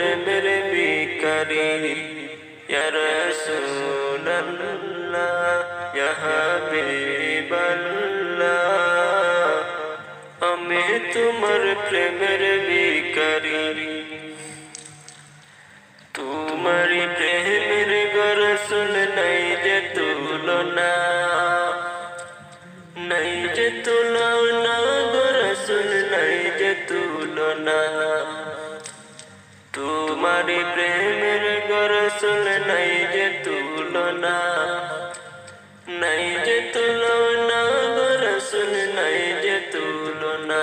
প্রেমের ভিখারি ইয়া রাসূলুল্লাহ ইয়া হাবিবাল্লাহ আমি তোমার প্রেমের ভিখারি তোমারি প্রেমের গো রাসূল নাই যে তুলনা নাই যে তুলনা গো রাসূল নাই যে তুলনা তোমারি প্রেমের গো রাসূল নাই যে তুলনা নাই যে তুলনা গো রাসূল নাই যে তুলনা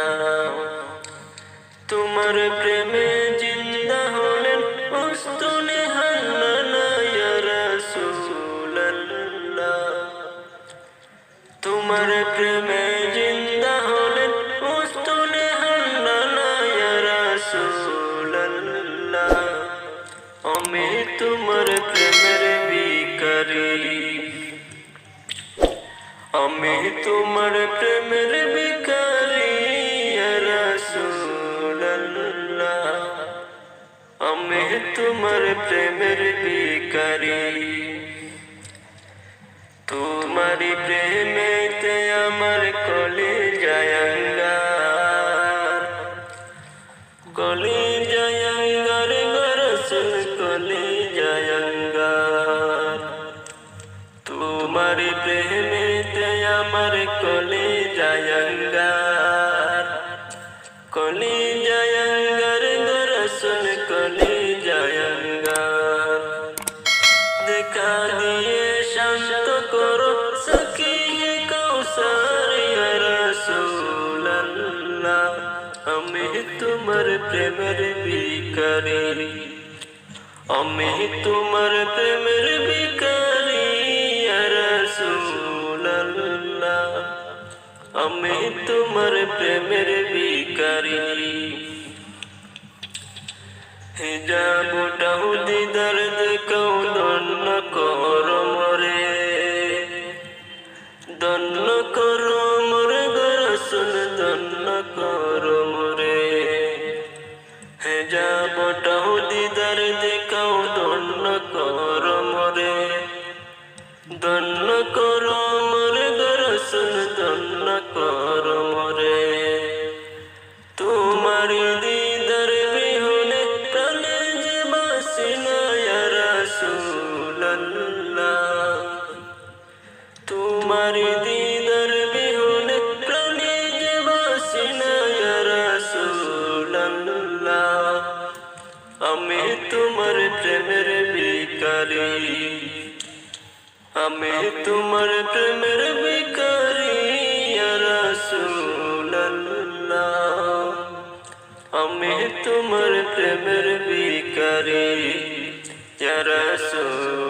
তোমার প্রেমে জিন্দা হলেন উস্তুনে হান্নানা ইয়া রাসূলুল্লাহ তোমার প্রেমে জিন্দা হলেন উস্তুনে হান্নানা ইয়া রাসূলুল্লাহ আমি তোমার প্রেমের ভিখারি আমি তোমার প্রেমের ভিখারি ইয়া রাসূলুল্লাহ আমি তোমার প্রেমের ভিখারি তোমারি প্রেমেতে আমার কলিজায় আঙ্গার কলিজায় আঙ্গার গো রাসূল কলিজায় আঙ্গার তোমারি প্রেমেতে আমার কলিজায় আঙ্গার কলিজায় আঙ্গার গো রাসূল কলিজায় আঙ্গার দেখা দিয়ে শান্ত করো সখিয়ে কাউসার ইয়া রাসূলুল্লাহ আমি তোমার প্রেমের ভিখারি আমি তোমার প্রেমের ভিখারি ইয়া রাসূলুল্লাহ আমি তোমার প্রেমের ভিখারি হিজাবটাও দিদার দেখাও ধন্য করো মোরে ধন্য করো মোরে গো রাসূল ধন্য করো মোরে হিজাবটাও দিদার দেখাও ধন্য করো মোরে ধন্য করো মোরে গো রাসূল ধন্য করো মোরে তোমারি দিদার বিহনে প্রাণে যে বাসি না ইয়া রাসূলুল্লাহ তোমারি দিদার বিহনে প্রাণে যে বাসি না ইয়া রাসূলুল্লাহ আমি তোমার প্রেমের ভিখারি আমি তোমার প্রেমের ভিখারি ইয়া রাসূলুল্লাহ আমি তোমার প্রেমের ভিখারি ইয়া রাসূল